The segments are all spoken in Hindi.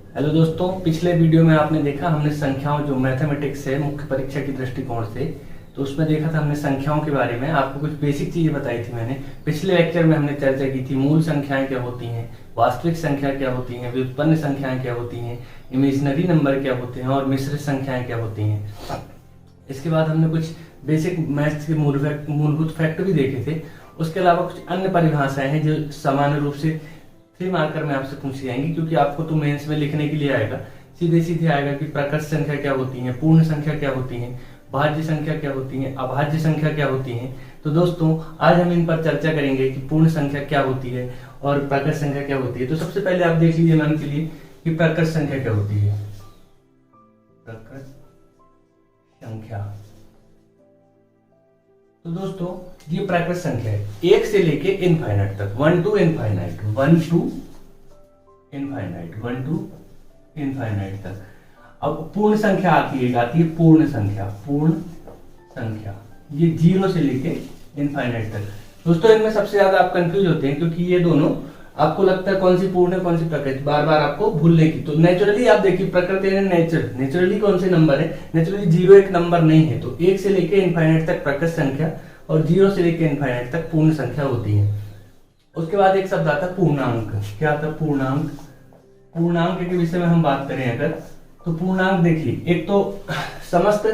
हेलो दोस्तों, पिछले वीडियो में आपने देखा हमने संख्याओं जो मैथमेटिक्स है मुख्य परीक्षा की दृष्टिकोण से, तो उसमें देखा था हमने संख्याओं के बारे में। आपको कुछ बेसिक चीजें बताई थी मैंने। पिछले लेक्चर में हमने चर्चा की थी मूल संख्याएं क्या होती हैं, वास्तविक संख्या क्या होती हैं, व्युत्पन्न संख्याएं क्या होती हैं, इमेजिनरी नंबर क्या होते हैं और मिश्रित संख्याएं क्या होती हैं। इसके बाद हमने कुछ बेसिक मैथ्स के मूलभूत फैक्ट भी देखे थे। उसके अलावा कुछ अन्य परिभाषाएं हैं जो सामान्य रूप से 3 मार्कर में आपसे पूछी जाएंगी, क्योंकि आपको तो मेंस में लिखने के लिए आएगा। सीधे सीधे आएगा कि प्रकट संख्या क्या होती है, पूर्ण संख्या क्या होती है, भाज्य संख्या क्या होती है, अभाज्य संख्या क्या होती है। तो दोस्तों आज हम इन पर चर्चा करेंगे कि पूर्ण संख्या क्या होती है और प्रकट संख्या क्या होती है। तो सबसे पहले आप देख लीजिए मान के लिए कि प्रकट संख्या क्या होती है। प्रकट संख्या, तो दोस्तों ये प्रकट संख्या है 1 से लेके इनफाइनाइट तक, 1 टू इनफाइनाइट, 1 टू इनफाइनाइट तक। अब पूर्ण संख्या आती है पूर्ण संख्या ये 0 से लेके इनफाइनाइट तक। दोस्तों इनमें सबसे ज्यादा आप कंफ्यूज होते हैं, क्योंकि ये दोनों आपको लगता है कौन सी पूर्ण है कौन सी प्रकृति, बार बार आपको भूलने की। तो नेचुरली आप देखिए प्रकृति है नेचुरली कौन से नंबर है, नेचुरली 0 एक नंबर नहीं है। तो 1 से लेके इनफाइनाइट तक प्रकट संख्या और 0 से लेके इनफाइनाइट तक पूर्ण संख्या होती है। उसके बाद एक शब्द आता है पूर्णांक। क्या आता है? पूर्णांक। पूर्णांक के विषय में हम बात करें अगर, तो पूर्णांक देखिए, एक तो समस्त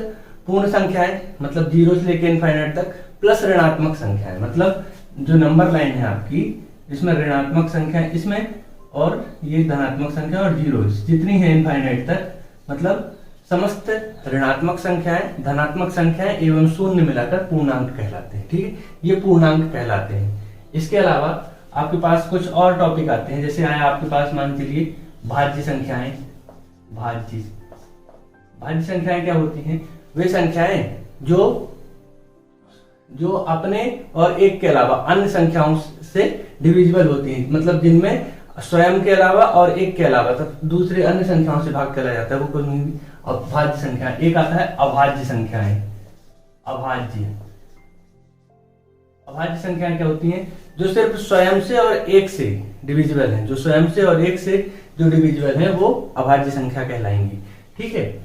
पूर्ण संख्याएं मतलब 0 से लेके इनफाइनाइट तक, प्लस ऋणात्मक संख्याएं मतलब जो नंबर लाइन है आपकी इसमें ऋणात्मक संख्या इसमें और ये धनात्मक संख्या और 0 जितनी है इनफाइनाइट तक, मतलब समस्त ऋणात्मक संख्याएं, धनात्मक संख्याएं एवं शून्य मिलाकर पूर्णांक कहलाते हैं। ठीक है, ये पूर्णांक कहलाते हैं। इसके अलावा आपके पास कुछ और टॉपिक आते हैं, जैसे आया आपके पास मान चलिए भाज्य संख्याएं। भाज्य संख्याएं क्या होती हैं? वे संख्याएं जो अपने और एक के अलावा अन्य संख्याओं से डिविजिबल होती हैं, मतलब जिनमें स्वयं के अलावा और एक के अलावा तब दूसरे अन्य संख्याओं से भाग चला जाता है, वो कौन होगी? अभाज्य संख्या। एक आता है अभाज्य संख्याएं। अभाज्य संख्याएं क्या होती हैं? जो सिर्फ स्वयं से और एक से डिविजिबल है, जो स्वयं से और एक से जो डिविजिबल है वो अभाज्य संख्या कहलाएंगी। ठीक है,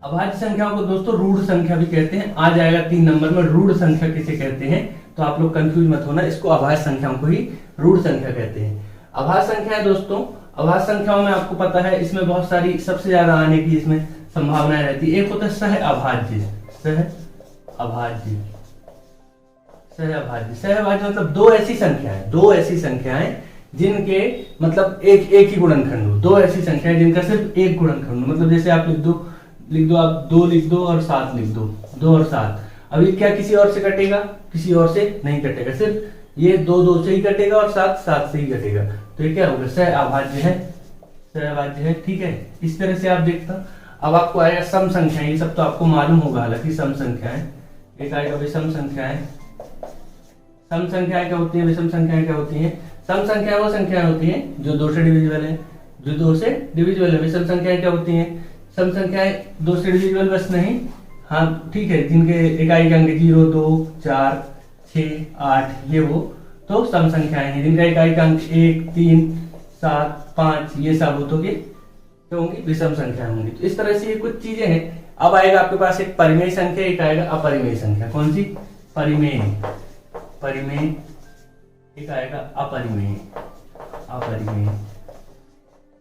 अभाज्य संख्याओं को दोस्तों रूढ़ संख्या भी कहते हैं। आ जाएगा 3 नंबर में रूढ़ संख्या किसे कहते हैं, तो आप लोग कंफ्यूज मत होना, इसको अभाज्य संख्याओं को ही रूढ़ संख्या कहते हैं। अभाज्य संख्या दोस्तों, अभाज्य संख्याओं में आपको पता है इसमें बहुत सारी सबसे ज्यादा आने की इसमें संभावनाएं रहती है। एक होता है सह अभाज्य मतलब दो ऐसी संख्याएं जिनके मतलब एक ही गुणनखंड हो। 2 ऐसी संख्याएं जिनका सिर्फ एक गुणनखंड हो, मतलब जैसे आप लिख दो आप 2 लिख दो और 7 लिख दो, 2 और 7। अभी क्या किसी और से कटेगा? किसी और से नहीं कटेगा, सिर्फ ये 2 से ही कटेगा और 7 से ही कटेगा। तो ये क्या होगा? सह अभाज्य है। ठीक है, इस तरह से आप देखता। अब आपको आएगा सम संख्याएं, ये सब तो आपको मालूम होगा, हालांकि सम संख्याएं। एक आएगा विषम संख्याएं। सम संख्याएं क्या होती हैं? विषम संख्याएं क्या होती हैं? सम संख्याएं वो संख्याएं होती हैं जो 2 से डिविजिबल है, विषम संख्याएं क्या होती हैं? सम संख्याएं 2 से डिविजिबल बस नहीं, हाँ ठीक है, जिनके इकाई के अंक 0, 2, 4, 6, 8 ये वो तो सम संख्याएं हैं। जिनका इकाई का अंक 1, 3, 7, 5 ये सब हो तो क्या होंगी? विषम संख्या होंगी। तो इस तरह से ये कुछ चीजें हैं। अब आएगा आपके पास एक परिमेय संख्या, एक आएगा अपरिमेय संख्या। कौन सी? परिमेय, एक आएगा अपरिमेय।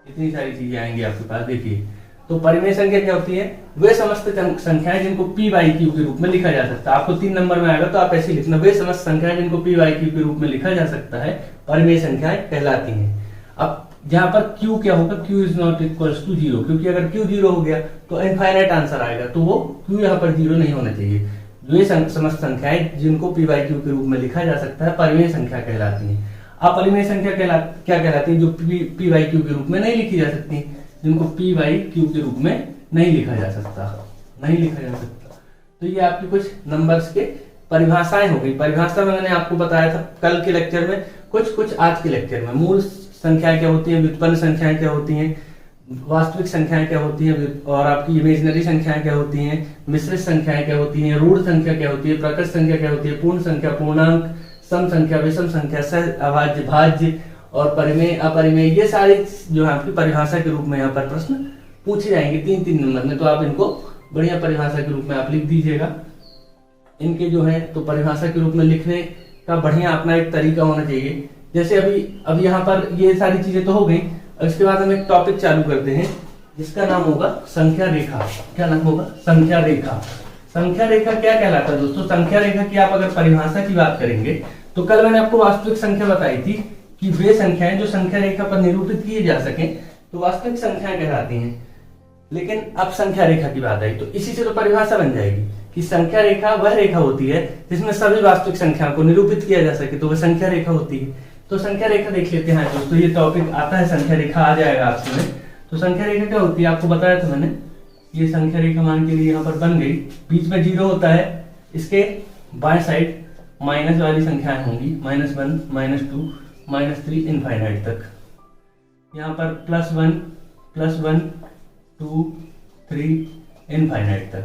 इतनी सारी चीजें आएंगी आपके पास। देखिए, तो परिमेय संख्या क्या होती है? वे समस्त संख्याएं जिनको p बाई क्यू के रूप में लिखा जा सकता है। आपको 3 नंबर में आएगा तो आप ऐसे लिखना, वे समस्त संख्याएं जिनको p बाई क्यू के रूप में लिखा जा सकता है परिमेय संख्याएं कहलाती हैं। अब जहां पर q क्या होगा? q is not equals to 0, क्योंकि अगर q 0 हो गया तो इनफाइनाइट आंसर आएगा, तो वो q यहाँ पर 0 नहीं होना चाहिए। जो ये समस्त संख्याएं जिनको p बाई क्यू के रूप में लिखा जा सकता है परिमेय संख्या कहलाती हैं। अपरिमेय संख्या क्या कहलाती है? जो p बाई क्यू के रूप में नहीं लिखी जा सकती, जिनको p बाई क्यू के रूप में नहीं लिखा जा सकता। तो ये आपकी कुछ नंबर्स के परिभाषाएं हो गई। परिभाषा में मैंने आपको बताया था कल के लेक्चर में, कुछ आज के लेक्चर में। मूल संख्याएं क्या होती हैं, व्युत्पन्न संख्याएं क्या होती हैं, वास्तविक संख्याएं क्या होती हैं, और आपकी इमेजिनरी संख्याएं क्या होती हैं, मिश्रित संख्याएं क्या होती हैं, रूढ़ संख्या क्या होती है, प्रकट संख्या क्या होती है, पूर्ण संख्या, पूर्णांक, सम संख्या, विषम संख्या, सह अभाज्य, भाज्य और परिमेय अपरिमेय, ये सारी जो है आपकी परिभाषा के रूप में यहाँ पर प्रश्न पूछे जाएंगे 3-3 नंबर में। तो आप इनको बढ़िया परिभाषा के रूप में आप लिख दीजिएगा। इनके जो है तो परिभाषा के रूप में लिखने का बढ़िया अपना एक तरीका होना चाहिए। जैसे अब यहाँ पर ये सारी चीजें तो हो गई। इसके बाद हम एक टॉपिक चालू करते हैं जिसका नाम होगा संख्या रेखा। क्या नाम होगा? संख्या रेखा। संख्या रेखा क्या कहलाता है दोस्तों? संख्या रेखा की आप अगर परिभाषा की बात करेंगे तो कल मैंने आपको वास्तविक संख्या बताई थी कि वे संख्याएं जो संख्या रेखा पर निरूपित किए जा सके तो वास्तविक संख्याएं कहलाती हैं। लेकिन अब संख्या रेखा की बात आई तो इसी से तो परिभाषा बन जाएगी कि संख्या रेखा वह रेखा होती है जिसमें सभी वास्तविक संख्याओं को निरूपित किया जा सके, तो वह संख्या रेखा होती है। तो संख्या रेखा देख लेते हैं दोस्तों, ये टॉपिक आता है संख्या रेखा आ जाएगा आपके में। तो संख्या रेखा क्या होती है आपको बताया था मैंने। ये संख्या रेखा मान के लिए यहाँ पर बन गई, बीच में 0 होता है, इसके बाएं साइड माइनस वाली संख्याएं होंगी, -1, -2, -3 इनफाइनाइट तक। यहाँ पर +1, +1, 2, 3 इनफाइनाइट तक।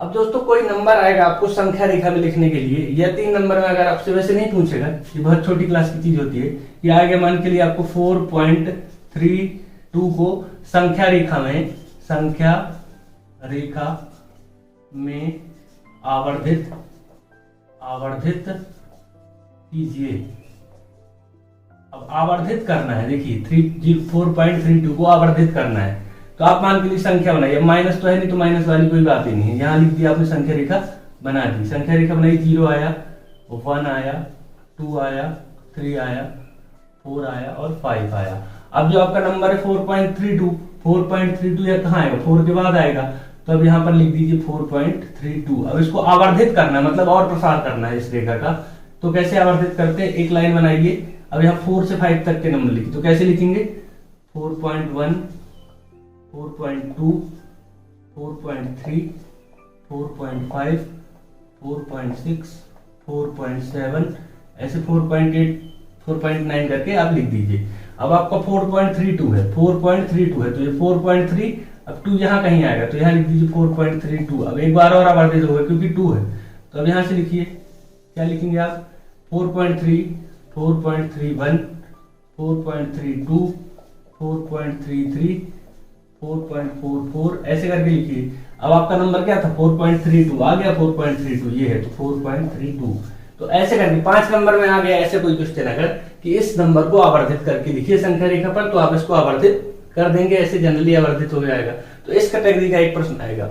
अब दोस्तों कोई नंबर आएगा आपको संख्या रेखा में लिखने के लिए, या 3 नंबर में अगर आपसे वैसे नहीं पूछेगा, ये बहुत छोटी क्लास की चीज होती है, ये आगे मान के लिए आपको 4.32 को संख्या रेखा में आवर्धित कीजिए। अब आवर्धित करना है, देखिए 4.32 को आवर्धित करना है तो आप मान के लिए संख्या बनाइए। माइनस तो है नहीं तो माइनस वाली कोई बात ही नहीं है, यहाँ लिख दिया आपने, संख्या रेखा बना दी। संख्या रेखा बनाई, 0 आया, 1 आया, 2 आया, 3 आया, 4 आया और 5 आया। अब जो आपका नंबर है 4.32 यह कहाँ आएगा? 4 के बाद आएगा, तो अब यहाँ पर लिख दीजिए 4.32। अब इसको आवर्धित करना है, मतलब और प्रसार करना है इस रेखा का। तो कैसे आवर्धित करते हैं? एक लाइन बनाइए। अब यहाँ 4 से 5 तक के नंबर लिखिए, तो कैसे लिखेंगे? 4.1, 4.2, 4.3, 4.5, 4.6, 4.7, ऐसे 4.8, 4.9 करके आप लिख दीजिए। अब आपका 4.32 है, 4.32 है तो ये 4.3, अब 2 यहाँ कहीं आएगा तो यहाँ लिख दीजिए 4.32। अब एक बार और आवर्धित होगा क्योंकि 2 है, तो अब यहाँ से लिखिए, क्या लिखेंगे आप? 4.3, 4.31, 4.32, 4.33, 4.44 ऐसे करके लिखिए। अब आपका नंबर क्या था? 4.32 आ गया, 4.32 ये है तो 4.32। तो ऐसे करके 5 नंबर में आ गया। ऐसे कोई क्वेश्चन अगर कि इस नंबर को आवर्धित करके लिखिए संख्या रेखा पर, तो आप इसको आवर्धित कर देंगे, ऐसे जनरली आवर्धित हो जाएगा। तो इस कैटेगरी का एक प्रश्न आएगा।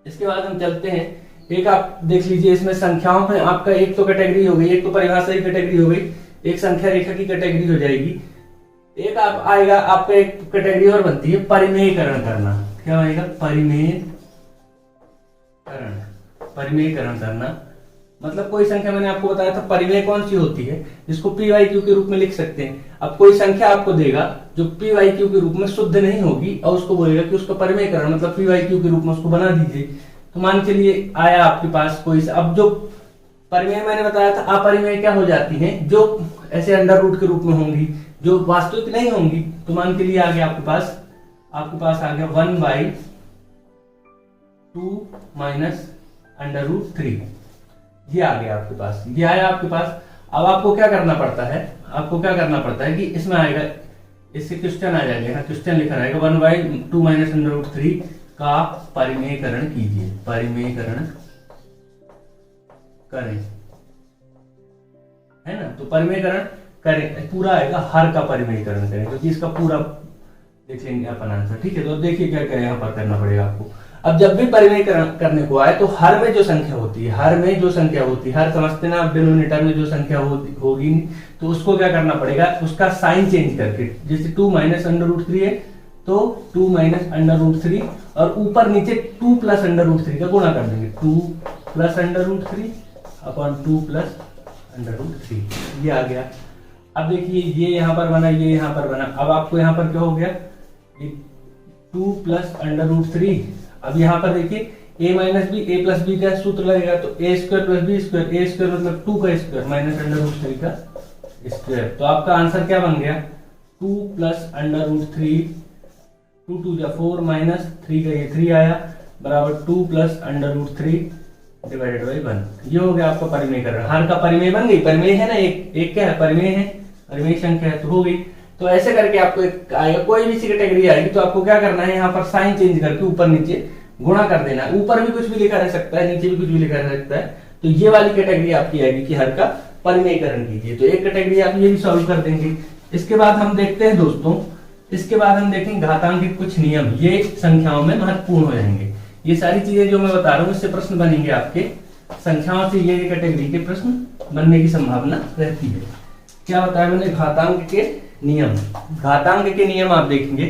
इसके बाद हम चलते हैं, एक आप देख लीजिए, इसमें संख्याओं में आपका एक तो कैटेगरी हो गई, एक तो परिभाषा की कैटेगरी हो गई, एक संख्या रेखा की कैटेगरी हो जाएगी। एक आप आएगा आपका एक कैटेगरी और बनती है परिमेयकरण करना। क्या आएगा? परिमेयकरण करना मतलब कोई संख्या, मैंने आपको बताया था परिमेय कौन सी होती है, जिसको PYQ के रूप में लिख सकते हैं। अब कोई संख्या आपको देगा जो PYQ के रूप में शुद्ध नहीं होगी और उसको बोलेगा कि उसका परिमेयकरण मतलब PYQ के रूप में उसको बना दीजिए। तो मान चलिए आया आपके पास कोई, अब जो परिमेय मैंने बताया था, अपरिमेय क्या हो जाती है? जो ऐसे अंडर रूट के रूप में होंगी, जो वास्तविक नहीं होंगी। तो मान के लिए आ गया आपके पास आ गया 1/2 माइनस √3, ये आ गया आपके पास, ये आया आपके पास। अब आपको क्या करना पड़ता है कि इसमें आएगा, इससे क्वेश्चन आ जाएगा ना, क्वेश्चन लिखा रहेगा 1/2 माइनस √3 का परिमेयकरण कीजिए, परिमेयकरण करें, है ना। तो परिमेयकरण करें, पूरा आएगा हर का परिमेयकरण करें, क्योंकि इसका पूरा देख लेंगे अपन आंसर। ठीक है, तो देखिए क्या क्या यहाँ पर करना पड़ेगा आपको। अब जब भी परिमेयकरण करने को आए तो हर में जो संख्या होती है, हर समझते ना आप, डिनोमिनेटर में जो संख्या होगी तो उसको क्या करना पड़ेगा? उसका साइन चेंज करके, जैसे 2 माइनस √3 है तो 2 माइनस √3 और ऊपर नीचे 2 प्लस √3 का गुणा कर देंगे, 2 प्लस √3 अपॉन 2 प्लस √3, ये आ गया। अब देखिए ये यहाँ पर बना, ये यहाँ पर बना। अब आपको यहाँ पर क्या हो गया? 2 प्लस √3। अब यहाँ पर देखिए a minus b, a plus b का सूत्र लगेगा, तो a square plus b square, a square मतलब 2 का स्क्वायर माइनस √3 का स्क्वायर। तो आपका आंसर क्या बन गया? 2 प्लस √3, 2 2 जा 4 माइनस 3 का ये 3 आया, बराबर 2 प्लस √3 डिवाइडेड बाई 1। ये हो गया आपका परिमेयकरण, हर का परिमेय बन गई। परिमेय है ना, एक क्या है? परिमेय है, और ये संख्या है तो हो गई। तो ऐसे करके आपको एक आएगा, कोई भी सी कैटेगरी आएगी तो आपको क्या करना है, यहाँ पर साइन चेंज करके ऊपर नीचे गुणा कर देना है। ऊपर भी कुछ भी लिखा रह सकता है, नीचे भी कुछ भी लिखा रह सकता है। तो ये वाली कैटेगरी आपकी आएगी कि हर का परिमेयकरण कीजिए। तो एक कैटेगरी आप ये भी सॉल्व कर देंगे। इसके बाद हम देखते हैं दोस्तों, इसके बाद हम देखेंगे घातांक के कुछ नियम, ये संख्याओं में महत्वपूर्ण हो जाएंगे। ये सारी चीजें जो मैं बता रहा हूँ इससे प्रश्न बनेंगे आपके, संख्याओं से ये कैटेगरी के प्रश्न बनने की संभावना रहती है। क्या बताया मैंने, घातांक के नियम। घातांक के नियम आप देखेंगे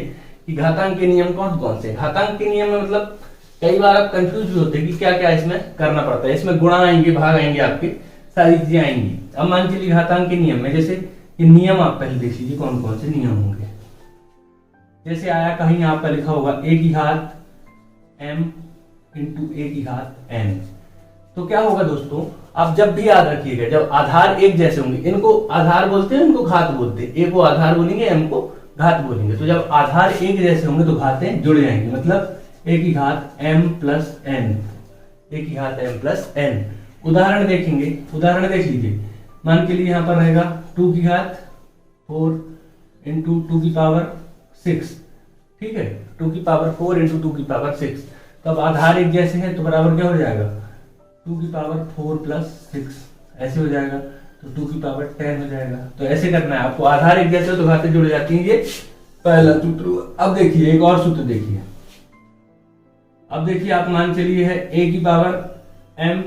कि घातांक के नियम कौन कौन से। घातांक के नियम में मतलब कई बार आप कंफ्यूज भी होते हैं कि क्या क्या इसमें करना पड़ता है। इसमें गुणा आएंगे, भाग आएंगे, आपके सारी चीजें आएंगी। अब मान चलिए घातांक के नियम में जैसे ये नियम आप पहले देख लीजिए कौन कौन से नियम होंगे। जैसे आया कहीं यहाँ पर लिखा होगा a की घात m इंटू a की घात n। तो क्या होगा दोस्तों, आप जब भी याद रखिएगा, जब आधार एक जैसे होंगे, इनको आधार बोलते हैं, इनको घात बोलते हैं। a को आधार बोलेंगे, m को घात बोलेंगे। तो जब आधार एक जैसे होंगे तो घातें जुड़ जाएंगी, मतलब a की घात m प्लस n, a की घात m प्लस n। उदाहरण देखेंगे, उदाहरण देख लीजिए। मान के लिए यहाँ पर रहेगा 2 की घात 4 इंटू 2 की पावर 6, ठीक है, 2 की पावर 4 इंटू 2 की पावर 6। तो अब आधार एक जैसे हैं तो बराबर क्या हो जाएगा, 2 की पावर 4 प्लस 6 ऐसे हो जाएगा, तो 2 की पावर 10 हो जाएगा। तो ऐसे करना है आपको, आधार एक जैसे हो तो घातें जुड़ जाती हैं। ये पहला सूत्र। अब देखिए एक और सूत्र देखिए। अब देखिए आप मान चलिए है a की पावर m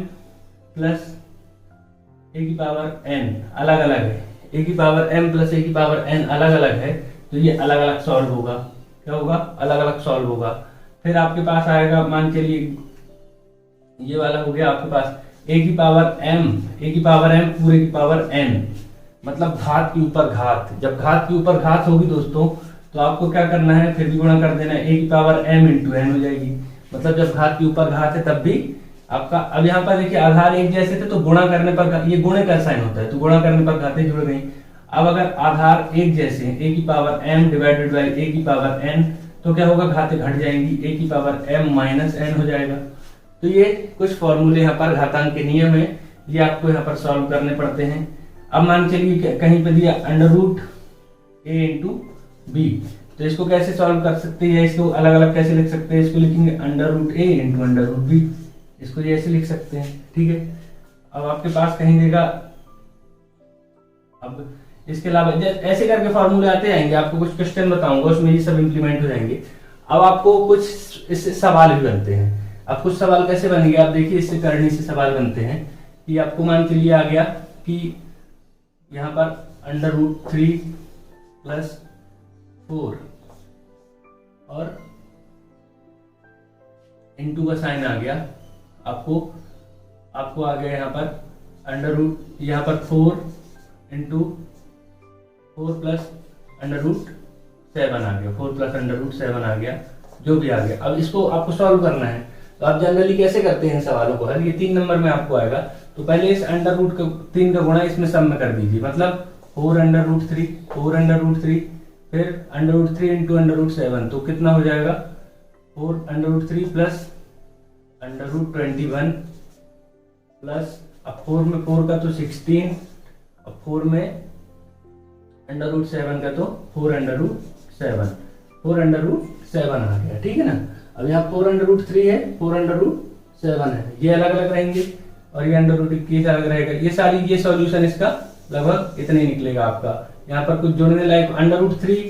प्लस a की पावर n अलग अलग है, a की पावर m प्लस a की पावर n अलग अलग है, तो ये अलग अलग सॉल्व होगा। क्या होगा, अलग अलग सॉल्व होगा। फिर आपके पास आएगा, मान चलिए ये वाला हो गया आपके पास a की पावर m पूरे की पावर n, मतलब घात के ऊपर घात। जब घात के ऊपर घात होगी दोस्तों तो आपको क्या करना है, फिर भी गुणा कर देना है, a की पावर m इंटू n हो जाएगी। मतलब जब घात के ऊपर घात है तब भी आपका, अब यहाँ पर देखिए आधार एक जैसे थे तो गुणा करने पर, ये गुणे का साइन होता है तो गुणा करने पर घातें जुड़ गई। अब अगर आधार एक जैसे हैं, a की power m divided by a की पावर n, तो क्या होगा, घातें घट जाएंगी, a की पावर m माइनस n हो जाएगा। तो ये कुछ फॉर्मूले यहाँ पर घातांक के नियम है, ये आपको यहाँ पर सॉल्व करने पड़ते हैं। अब मान चलिए कहीं पर दिया under root a into b, तो इसको कैसे सॉल्व कर सकते हैं, इसको अलग अलग कैसे लिख सकते हैं, इसको लिखेंगे under root a into under root b, इसको ये ऐसे लिख सकते हैं, ठीक है। अब आपके पास कहीं देगा, अब इसके अलावा ऐसे करके फॉर्मूले आते जाएंगे, आपको कुछ क्वेश्चन बताऊंगा उसमें ये सब इंप्लीमेंट हो जाएंगे। अब आपको कुछ इससे सवाल भी बनते हैं। अब कुछ सवाल कैसे बनेंगे, आप देखिए इससे करनी से सवाल बनते हैं कि आपको मान चलिए आ गया कि यहाँ पर अंडर रूट 3 प्लस 4 और इनटू का साइन आ गया, आपको आ गया यहाँ पर अंडर रूट, यहाँ पर 4 इंटू 4 प्लस अंडर रूट 7 आ गया, 4 प्लस अंडर रूट 7 आ गया, जो भी आ गया। अब इसको आपको सॉल्व करना है। तो आप जनरली कैसे करते हैं सवालों को हल, ये 3 नंबर में आपको आएगा। तो पहले इस अंडर रूट का 3 का गुणा इसमें सब में कर दीजिए, मतलब 4 अंडर रूट 3, 4 अंडर रूट 3, फिर under root 3 into under root 7, तो कितना हो जाएगा, 4 under root 3 plus under root 21 plus, अब 4 में 4 का तो 16, अब 4 में अंडर रूट 7 का तो 4 अंडर रूट 7, 4 अंडर रूट 7 आ गया, ठीक है ना। अब यहाँ 4 अंडर रूट 3 है, 4 अंडर रूट 7 है, ये अलग अलग रहेंगे और ये अंडर रूट 21 अलग रहेगा। ये सॉल्यूशन इसका लगभग इतना ही निकलेगा आपका। यहाँ पर कुछ जोड़ने लायक, under root 3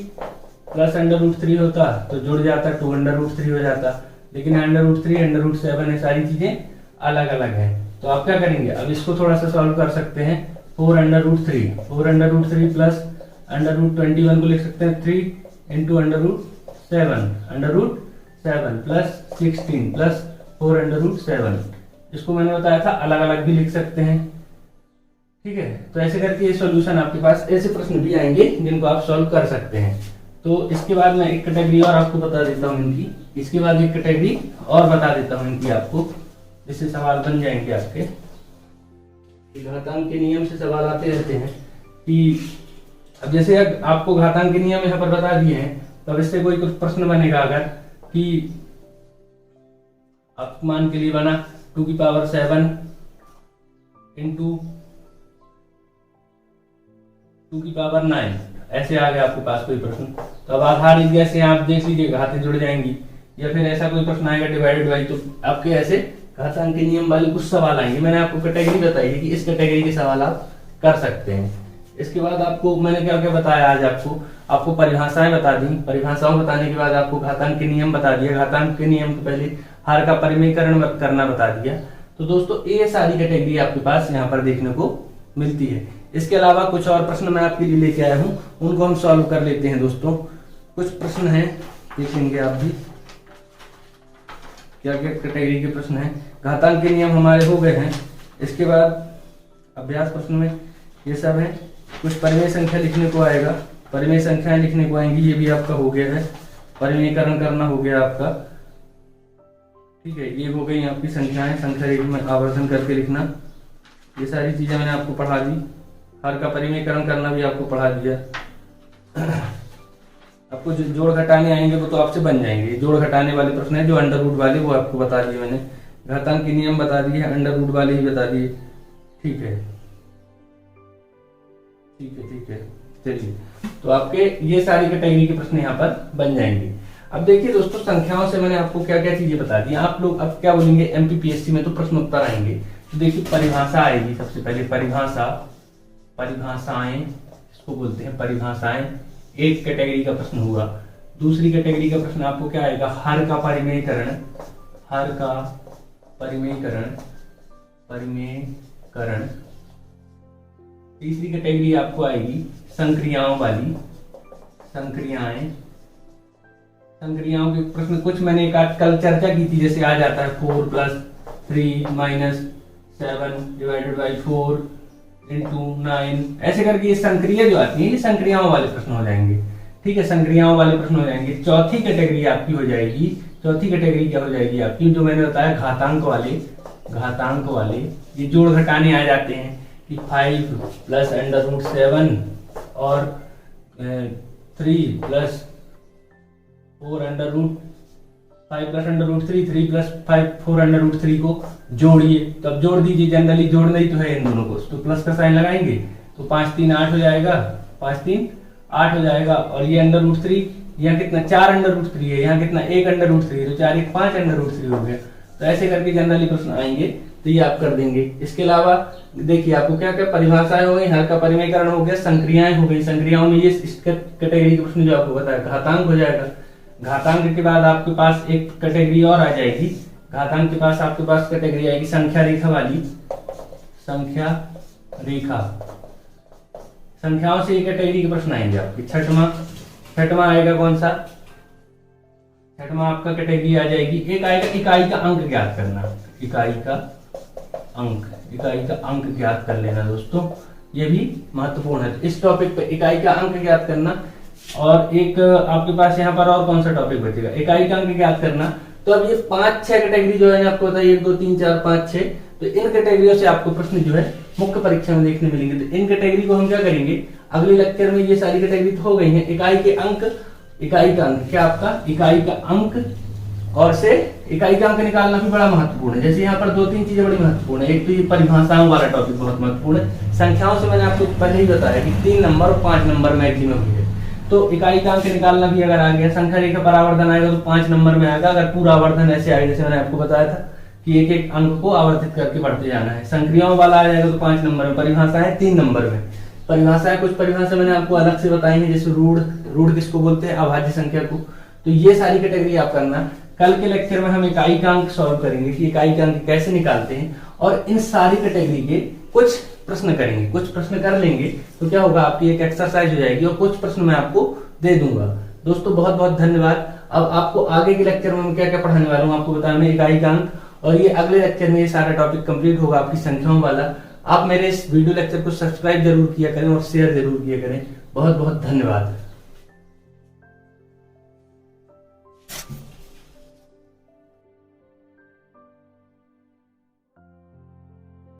plus under root 3 होता तो जुड़ जाता 2 अंडर रूट 3 हो जाता, लेकिन अंडर रूट 3 अंडर रूट 7 है, सारी चीजें अलग अलग है। तो आप क्या करेंगे, अब इसको थोड़ा सा सॉल्व कर सकते हैं। 4 under root 3 plus under root 21 को लिख सकते हैं 3 into under root 7 plus 16 plus 4 under root 7। इसको मैंने बताया था अलग अलग भी लिख सकते हैं, ठीक है। तो ऐसे करके ये सॉल्यूशन आपके पास, ऐसे प्रश्न भी आएंगे जिनको आप सॉल्व कर सकते हैं। तो इसके बाद मैं एक कैटेगरी और आपको बता देता हूँ इनकी, इसके बाद एक कैटेगरी और बता देता हूँ इनकी आपको, जिससे सवाल बन जाएंगे आपके। घातांक के नियम से सवाल आते रहते हैं कि अब जैसे आपको घातांक के नियम यहाँ पर बता दिए हैं, तो अब इससे कोई कुछ प्रश्न बनेगा अगर कि आप मान के लिए बना 2 की पावर 7 इंटू 2 2 की पावर 9, ऐसे आ गया आपके पास कोई प्रश्न, तो अब आधार इतिहास से आप देख लीजिए घातें जुड़ जाएंगी। या फिर ऐसा कोई प्रश्न आएगा डिवाइडेड बाई, तो आपके ऐसे घातांक के नियम वाले कुछ सवाल आएंगे। मैंने आपको कैटेगरी बताई है कि इस कैटेगरी के सवाल आप कर सकते हैं। इसके बाद आपको मैंने क्या क्या बताया आज, आपको परिभाषाएं बता दी, परिभाषाओं बताने के बाद आपको घातांक के नियम बता दिया, घातांक के नियम के पहले हर का परिमेयकरण करना बता दिया। तो दोस्तों ये सारी कैटेगरी आपके पास यहाँ पर देखने को मिलती है। इसके अलावा कुछ और प्रश्न मैं आपके लिए लेके आया हूँ, उनको हम सॉल्व कर लेते हैं। दोस्तों कुछ प्रश्न हैं, देखेंगे आप भी क्या क्या कैटेगरी के प्रश्न हैं। घातांक के नियम हमारे हो गए हैं। इसके बाद अभ्यास प्रश्न में ये सब है। कुछ परिमेय संख्या लिखने को आएगा, परिमेय संख्याएं लिखने को आएंगी, ये भी आपका हो गया है। परिमेयकरण करना हो गया आपका, ठीक है। ये हो गई आपकी संख्याएं, संख्या रेखा में आवर्धन करके लिखना, ये सारी चीजें मैंने आपको पढ़ा दी। हर का परिमेयकरण करना भी आपको पढ़ा दिया। आपको जो जोड़ घटाने आएंगे वो तो आपसे बन जाएंगे। जोड़ घटाने वाले प्रश्न है जो अंडर रूट वाले, वो आपको बता दिए मैंने। घातांक के नियम बता दिए, अंडर रूट वाले ही बता दिए, ठीक है ठीक है ठीक है। चलिए, तो आपके ये सारी कैटेगरी के प्रश्न यहाँ पर बन जाएंगे। अब देखिए दोस्तों, संख्याओं से मैंने आपको क्या क्या चीजें बता दी। आप लोग अब क्या बोलेंगे, एमपीपीएससी में तो प्रश्न उत्तर आएंगे। तो देखिए परिभाषा आएगी सबसे पहले, परिभाषाएं इसको बोलते हैं, परिभाषाएं। एक कैटेगरी का प्रश्न हुआ। दूसरी कैटेगरी का प्रश्न आपको क्या आएगा, हर का परिमेयकरण, हर का परिमेयकरण। तीसरी कैटेगरी आपको आएगी संक्रियाओं वाली, संक्रियाओं के प्रश्न कुछ मैंने कल चर्चा की थी, जैसे आ जाता है 4 + 3 - 7 डिवाइडेड बाई 4 × 9, ऐसे करके ये संक्रिया जो आती है ये संक्रियाओं वाले प्रश्न हो जाएंगे, ठीक है। संक्रियाओं वाले प्रश्न हो जाएंगे। चौथी कैटेगरी आपकी हो जाएगी, चौथी कैटेगरी क्या हो जाएगी आपकी, जो मैंने बताया घातांक वाले। ये जोड़ घटाने आ जाते हैं कि 5 + √7 और 3 + 4 5 + √3, 3 + 5 4 √3 को जोड़िए। तो अब जोड़ दीजिए, जनरली जोड़ना ही तो है इन दोनों को, तो प्लस का साइन लगाएंगे तो 5 3 8 हो जाएगा, 5 3 8 हो जाएगा। और ये √3 यहाँ कितना 4 √3 है, यहाँ कितना 1 √3 है, तो 4 1 5 √3 हो गया। तो ऐसे करके जनरली प्रश्न आएंगे, तो ये आप कर देंगे। इसके अलावा देखिए आपको क्या क्या परिभाषाएं हो गई, हर का परिमेयकरण हो गया, संक्रियाएं हो गई। संक्रियाओं में ये इस कैटेगरी के प्रश्न जो आपको बताया घातांक हो जाएगा। घातांक के बाद आपके पास एक कैटेगरी और आ जाएगी, घातांक के पास आपके पास कैटेगरी आएगी संख्या रेखा वाली, संख्या रेखा। संख्याओं से एक कैटेगरी के प्रश्न आएंगे आपके। छठवां आएगा कौन सा, छठवां आपका कैटेगरी आ जाएगी, एक आएगा इकाई का अंक ज्ञात करना, इकाई का अंक ज्ञात कर लेना दोस्तों, ये भी महत्वपूर्ण है। इस टॉपिक पे इकाई का अंक ज्ञात करना, और एक आपके पास यहाँ पर और कौन सा टॉपिक बचेगा, इकाई का अंक ज्ञात करना। तो अब ये 5-6 कैटेगरी जो है आपको बताइए, 1 2 3 4 5 6, तो इन कैटेगरियों से आपको प्रश्न जो है मुख्य परीक्षा में देखने मिलेंगे। तो इन कैटेगरी को हम क्या करेंगे अगले लेक्चर में, ये सारी कैटेगरी तो हो गई है। इकाई का अंक क्या आपका, इकाई का अंक, और से इकाई का अंक निकालना भी बड़ा महत्वपूर्ण है। जैसे यहाँ पर 2-3 चीजें बड़ी महत्वपूर्ण है। एक तो ये परिभाषाओं वाला टॉपिक बहुत महत्वपूर्ण है। संख्याओं से मैंने आपको पहले ही बताया कि 3 नंबर और 5 नंबर मैक्सिमम है। तो इकाई का अंक निकालना भी अगर आ गया, संख्या रेखा पर आवर्धन आएगा तो 5 नंबर में आएगा। अगर पूरा आवर्धन ऐसे आएगा जैसे मैंने आपको बताया था कि एक एक अंक को आवर्धित करके बढ़ते जाना है। संक्रियाओं वाला आ जाएगा तो 5 नंबर में, परिभाषाएं 3 नंबर में। परिभाषाएं कुछ परिभाषा मैंने आपको अलग से बताई है, जैसे रूढ़ किसको बोलते हैं, अभाज्य संख्या को। तो ये सारी कैटेगरी आप करना। कल के लेक्चर में हम इकाई का अंक सॉल्व करेंगे कि इकाई का अंक कैसे निकालते हैं, और इन सारी कैटेगरी के कुछ प्रश्न करेंगे, कुछ प्रश्न कर लेंगे। तो क्या होगा, आपकी एक एक्सरसाइज हो जाएगी और कुछ प्रश्न मैं आपको दे दूंगा। दोस्तों बहुत बहुत धन्यवाद। अब आपको आगे के लेक्चर में मैं क्या क्या पढ़ाने वाला हूँ आपको बताना, इकाई का अंक, और ये अगले लेक्चर में ये सारा टॉपिक कंप्लीट होगा आपकी संख्याओं वाला। आप मेरे इस वीडियो लेक्चर को सब्सक्राइब जरूर किया करें और शेयर जरूर किया करें। बहुत बहुत धन्यवाद।